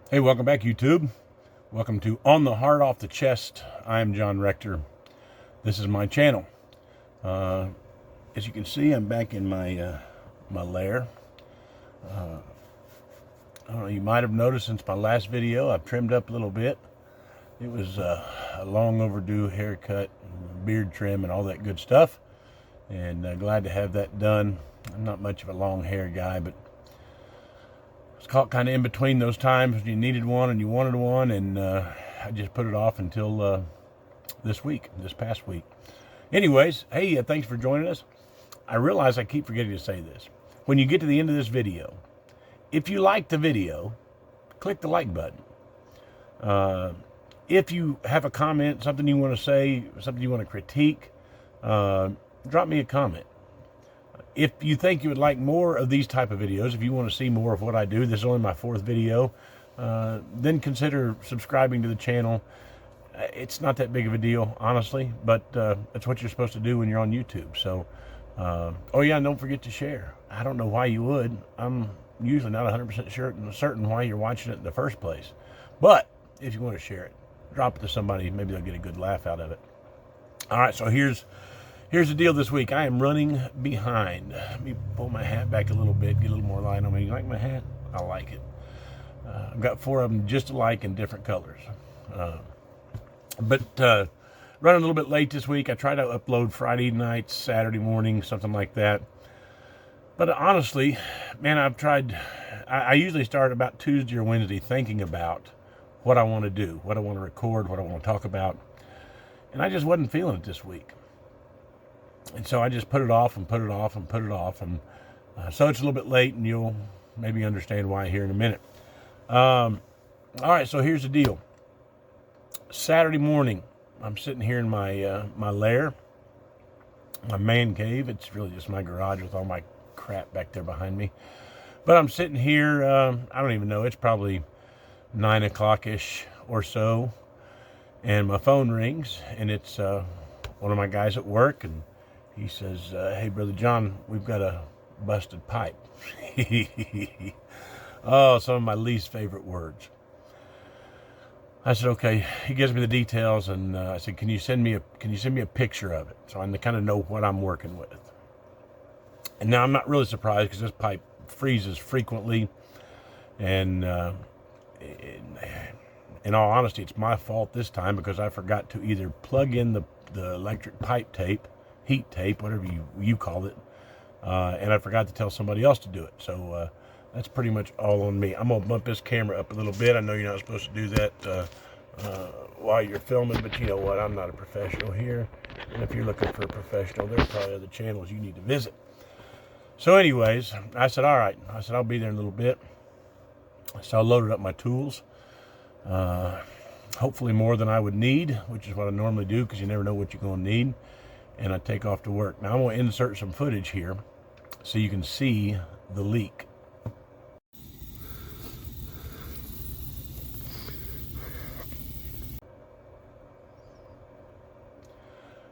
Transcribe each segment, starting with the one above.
Hey, welcome back, YouTube. Welcome to On the Heart, Off the Chest. I'm John Rector. This is my channel. Uh, as you can see, I'm back in my lair. I don't know, you might have noticed since my last video, I've trimmed up a little bit. It was a long overdue haircut, beard trim, and all that good stuff. And glad to have that done. I'm not much of a long hair guy, but it's caught kind of in between those times when you needed one and you wanted one, and I just put it off until this past week. Anyways, hey, thanks for joining us. I realize I keep forgetting to say this. When you get to the end of this video, if you like the video, click the like button. If you have a comment, something you want to say, something you want to critique, drop me a comment. If you think you would like more of these type of videos, if you want to see more of what I do, this is only my 4th video, then consider subscribing to the channel. It's not that big of a deal, honestly, but it's what you're supposed to do when you're on YouTube. So, oh yeah, and don't forget to share. I don't know why you would. I'm usually not 100% certain why you're watching it in the first place. But if you want to share it, drop it to somebody. Maybe they'll get a good laugh out of it. All right, so here's the deal this week. I am running behind. Let me pull my hat back a little bit, get a little more light on me. You like my hat? I like it. I've got 4 of them just alike in different colors. But running a little bit late this week. I try to upload Friday night, Saturday morning, something like that. But honestly, man, I usually start about Tuesday or Wednesday thinking about what I want to do, what I want to record, what I want to talk about. And I just wasn't feeling it this week. And so I just put it off and put it off and put it off. And so it's a little bit late, and you'll maybe understand why here in a minute. All right, so here's the deal. Saturday morning, I'm sitting here in my lair, my man cave. It's really just my garage with all my crap back there behind me. But I'm sitting here, I don't even know, it's probably 9 o'clock-ish or so. And my phone rings, and it's one of my guys at work, and he says, hey, Brother John, we've got a busted pipe. Oh, some of my least favorite words. I said, okay. He gives me the details, and I said, can you send me a picture of it so I kind of know what I'm working with? And now I'm not really surprised because this pipe freezes frequently, and in all honesty, it's my fault this time because I forgot to either plug in the electric pipe tape, heat tape, whatever you call it, and I forgot to tell somebody else to do it. So that's pretty much all on me. I'm going to bump this camera up a little bit. I know you're not supposed to do that while you're filming, but you know what? I'm not a professional here. And if you're looking for a professional, there are probably other channels you need to visit. So anyways, I said, all right. I said, I'll be there in a little bit. So I loaded up my tools. Hopefully more than I would need, which is what I normally do because you never know what you're going to need. And I take off to work. Now I'm going to insert some footage here so you can see the leak.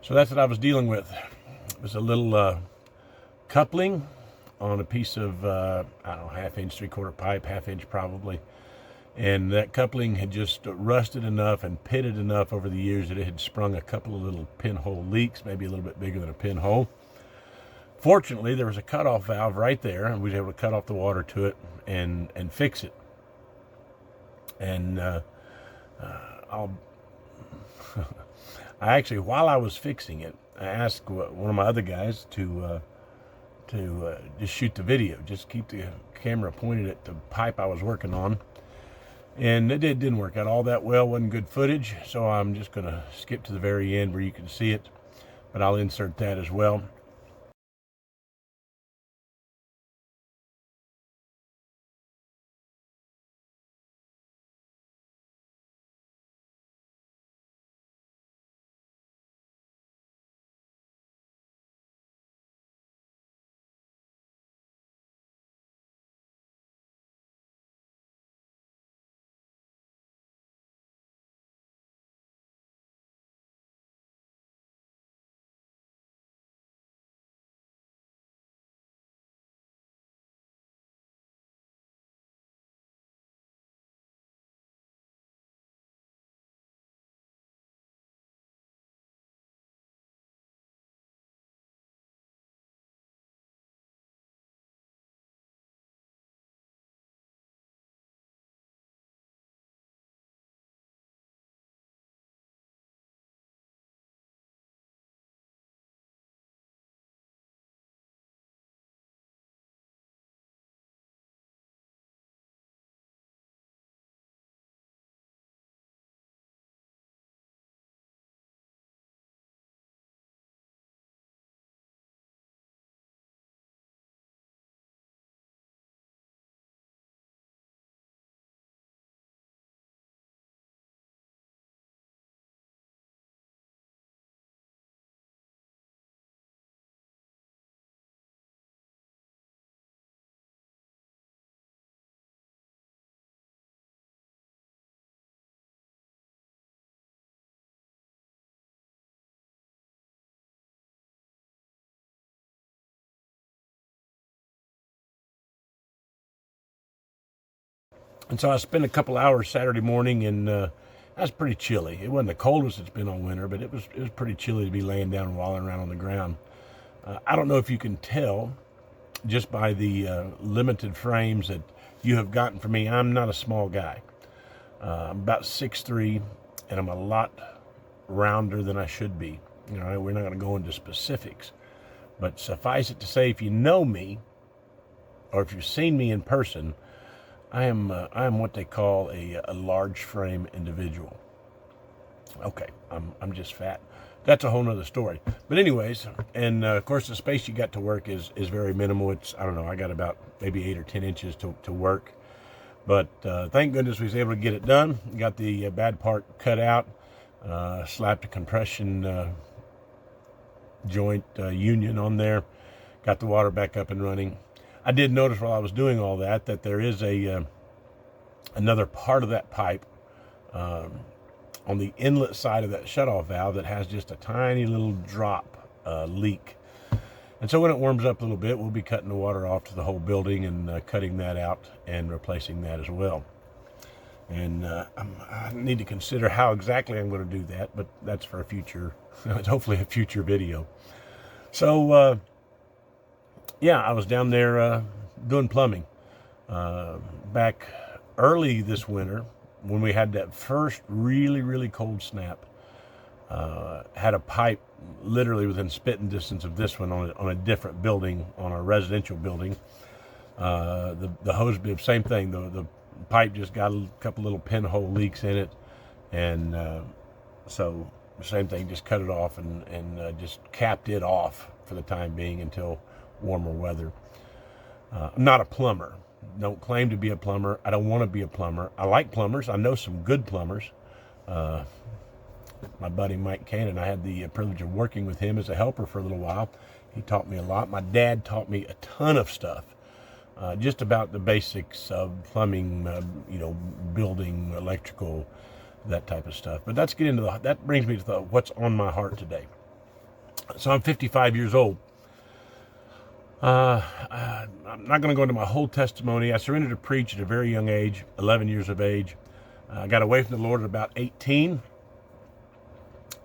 So that's what I was dealing with. It was a little coupling on a piece of, I don't know, 1/2 inch, 3/4 pipe, 1/2 inch probably. And that coupling had just rusted enough and pitted enough over the years that it had sprung a couple of little pinhole leaks, maybe a little bit bigger than a pinhole. Fortunately, there was a cutoff valve right there, and we were able to cut off the water to it and fix it. And I actually, while I was fixing it, I asked one of my other guys to just shoot the video, just keep the camera pointed at the pipe I was working on. And it didn't work out all that well, wasn't good footage, so I'm just going to skip to the very end where you can see it, but I'll insert that as well. And so I spent a couple hours Saturday morning, and that was pretty chilly. It wasn't the coldest it's been all winter, but it was pretty chilly to be laying down and walling around on the ground. I don't know if you can tell just by the limited frames that you have gotten from me. I'm not a small guy. I'm about 6'3", and I'm a lot rounder than I should be. You know, we're not going to go into specifics, but suffice it to say, if you know me, or if you've seen me in person, I am what they call a large frame individual. Okay, I'm just fat. That's a whole nother story. But anyways, and of course the space you got to work is very minimal. It's, I don't know, I got about maybe 8 or 10 inches to work. But thank goodness we was able to get it done. Got the bad part cut out, slapped a compression joint union on there, got the water back up and running. I did notice while I was doing all that there is another part of that pipe on the inlet side of that shutoff valve that has just a tiny little drop leak. And so when it warms up a little bit, we'll be cutting the water off to the whole building and cutting that out and replacing that as well. And I need to consider how exactly I'm going to do that, but that's for a future, hopefully a future video. So yeah, I was down there doing plumbing back early this winter when we had that first really cold snap. Had a pipe literally within spitting distance of this one on a different building, on a residential building. The hose bib, same thing. The pipe just got a couple little pinhole leaks in it, and so same thing. Just cut it off and just capped it off for the time being until warmer weather. I'm not a plumber. Don't claim to be a plumber. I don't want to be a plumber. I like plumbers. I know some good plumbers. My buddy Mike Cannon, I had the privilege of working with him as a helper for a little while. He taught me a lot. My dad taught me a ton of stuff, just about the basics of plumbing, building, electrical, that type of stuff. But let's get into that brings me to what's on my heart today. So I'm 55 years old. I'm not going to go into my whole testimony. I surrendered to preach at a very young age, 11 years of age. I got away from the Lord at about 18.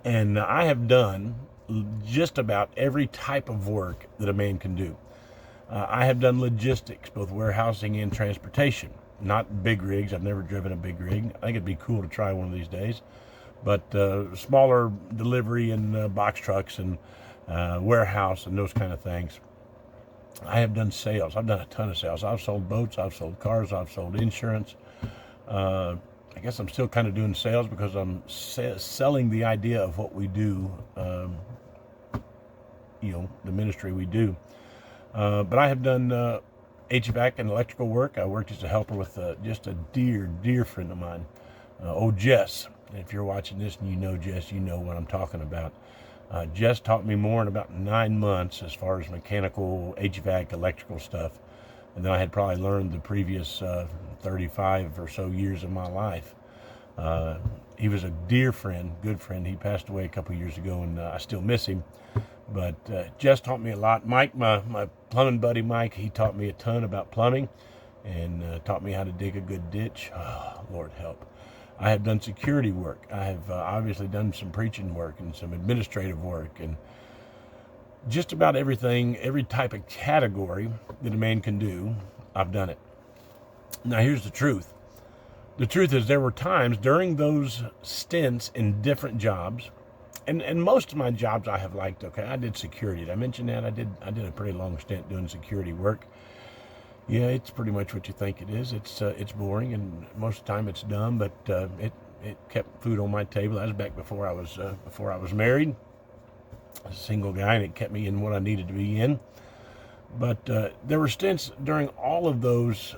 And I have done just about every type of work that a man can do. I have done logistics, both warehousing and transportation. Not big rigs. I've never driven a big rig. I think it'd be cool to try one of these days. But smaller delivery and box trucks and warehouse and those kind of things. I have done sales. I've done a ton of sales. I've sold boats. I've sold cars. I've sold insurance. I guess I'm still kind of doing sales because I'm selling the idea of what we do, the ministry we do. But I have done HVAC and electrical work. I worked as a helper with just a dear friend of mine, Jess. And if you're watching this and you know Jess, you know what I'm talking about. Jess taught me more in about 9 months as far as mechanical, HVAC, electrical stuff. And then I had probably learned the previous 35 or so years of my life. He was a dear friend, good friend. He passed away a couple years ago, and I still miss him. But Jess taught me a lot. Mike, my plumbing buddy Mike, he taught me a ton about plumbing and taught me how to dig a good ditch. Oh, Lord help. I have done security work. I have obviously done some preaching work and some administrative work and just about everything, every type of category that a man can do, I've done it. Now, here's the truth. The truth is there were times during those stints in different jobs, and most of my jobs I have liked. Okay, I did security. Did I mention that? I did a pretty long stint doing security work. Yeah, it's pretty much what you think it is. It's boring, and most of the time it's dumb, but it kept food on my table. That was back before I was married. I was a single guy, and it kept me in what I needed to be in. But there were stints during all of those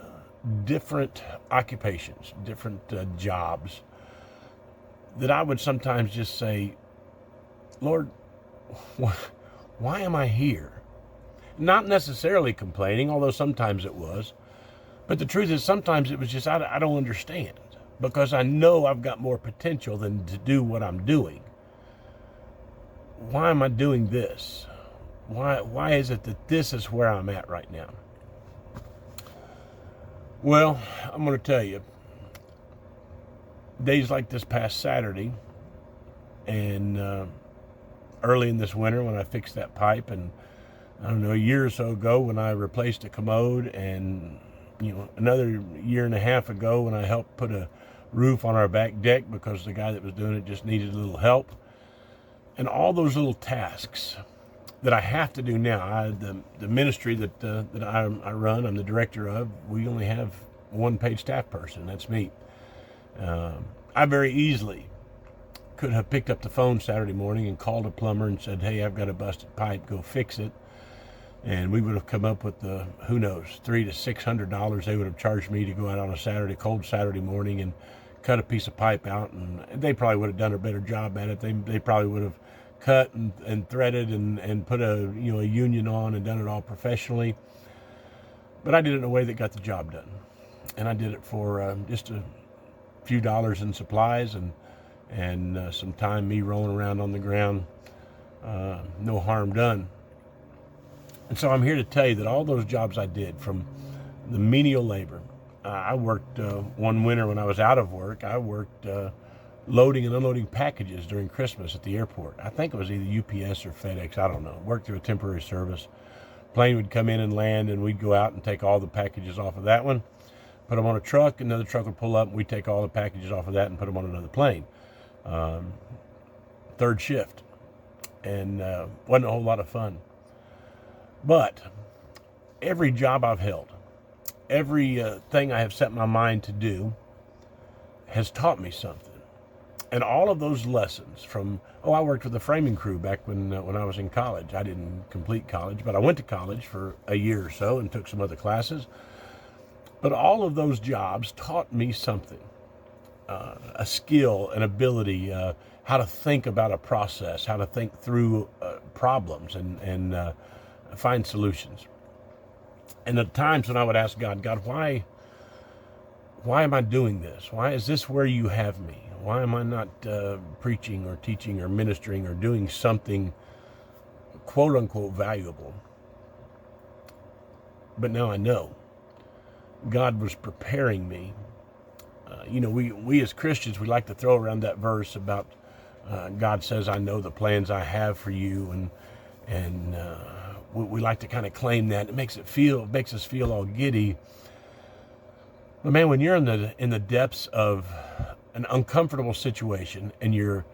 different occupations, different jobs, that I would sometimes just say, Lord, why am I here? Not necessarily complaining, although sometimes it was. But the truth is sometimes it was just, I don't understand, because I know I've got more potential than to do what I'm doing. Why am I doing this? Why is it that this is where I'm at right now? Well, I'm going to tell you, days like this past Saturday and early in this winter when I fixed that pipe, and I don't know, a year or so ago when I replaced a commode, and another year and a half ago when I helped put a roof on our back deck because the guy that was doing it just needed a little help. And all those little tasks that I have to do now. The ministry that I run, I'm the director of, we only have one paid staff person. That's me. I very easily could have picked up the phone Saturday morning and called a plumber and said, hey, I've got a busted pipe, go fix it. And we would have come up with who knows, $300 to $600 they would have charged me to go out on a cold Saturday morning and cut a piece of pipe out, and they probably would have done a better job at it. They probably would have cut and threaded and put a union on and done it all professionally. But I did it in a way that got the job done, and I did it for just a few dollars in supplies and some time me rolling around on the ground. No harm done. And so I'm here to tell you that all those jobs I did, from the menial labor, I worked one winter when I was out of work. I worked loading and unloading packages during Christmas at the airport. I think it was either UPS or FedEx. I don't know. Worked through a temporary service. Plane would come in and land, and we'd go out and take all the packages off of that one, put them on a truck. Another truck would pull up, and we'd take all the packages off of that and put them on another plane. Third shift. And wasn't a whole lot of fun. But every job I've held, every thing I have set my mind to do has taught me something. And all of those lessons from, I worked with the framing crew back when I was in college. I didn't complete college, but I went to college for a year or so and took some other classes. But all of those jobs taught me something, a skill, an ability, how to think about a process, how to think through problems and find solutions. And at times when I would ask God, why am I doing this? Why is this where you have me? Why am I not preaching or teaching or ministering or doing something quote unquote valuable? But now I know God was preparing me. We as Christians, we like to throw around that verse about God says, I know the plans I have for you, and we like to kind of claim that. It makes us feel all giddy. But man, when you're in the depths of an uncomfortable situation and you're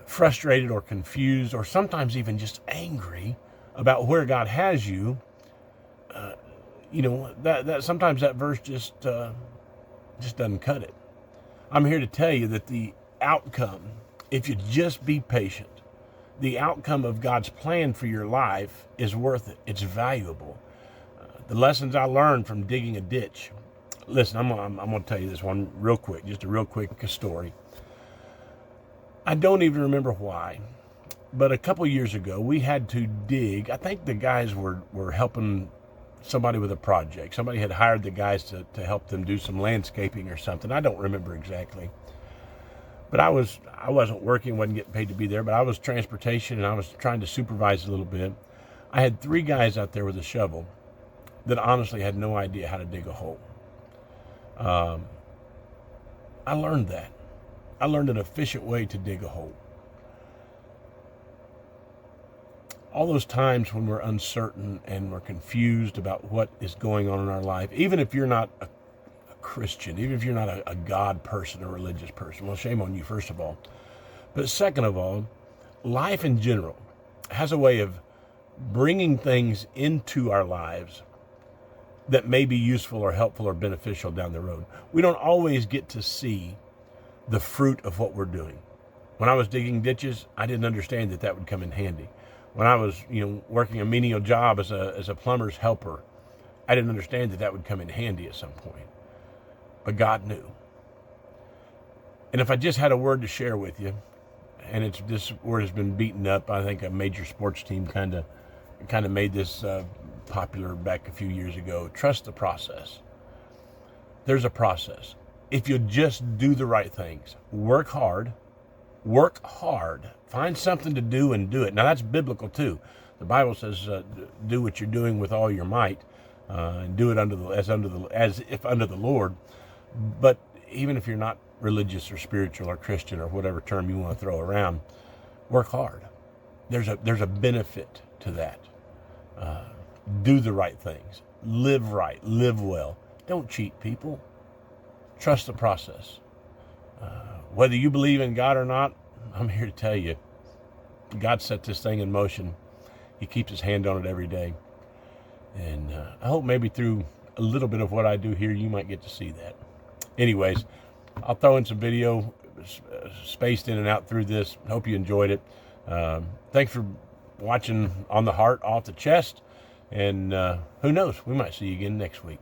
frustrated or confused or sometimes even just angry about where God has you, that sometimes that verse just doesn't cut it. I'm here to tell you that the outcome, if you just be patient, the outcome of God's plan for your life is worth it. It's valuable. The lessons I learned from digging a ditch. Listen, I'm going to tell you this one real quick, just a real quick story. I don't even remember why, but a couple years ago, we had to dig. I think the guys were helping somebody with a project. Somebody had hired the guys to help them do some landscaping or something. I don't remember exactly. But I wasn't working, wasn't getting paid to be there, but I was transportation and I was trying to supervise a little bit. I had 3 guys out there with a shovel that honestly had no idea how to dig a hole. I learned that. I learned an efficient way to dig a hole. All those times when we're uncertain and we're confused about what is going on in our life, even if you're not a Christian, even if you're not a God person, a religious person, well, shame on you, first of all. But second of all, life in general has a way of bringing things into our lives that may be useful or helpful or beneficial down the road. We don't always get to see the fruit of what we're doing. When I was digging ditches, I didn't understand that would come in handy. When I was, working a menial job as a plumber's helper, I didn't understand that would come in handy at some point. But God knew. And if I just had a word to share with you, and this word has been beaten up, I think a major sports team kind of made this popular back a few years ago. Trust the process. There's a process. If you just do the right things, work hard, find something to do and do it. Now that's biblical too. The Bible says, do what you're doing with all your might, and do it as if under the Lord. But even if you're not religious or spiritual or Christian or whatever term you want to throw around, work hard. There's a benefit to that. Do the right things. Live right. Live well. Don't cheat people. Trust the process. Whether you believe in God or not, I'm here to tell you, God set this thing in motion. He keeps his hand on it every day. And I hope maybe through a little bit of what I do here, you might get to see that. Anyways, I'll throw in some video spaced in and out through this. Hope you enjoyed it. Thanks for watching On the Heart, Off the Chest. And who knows, we might see you again next week.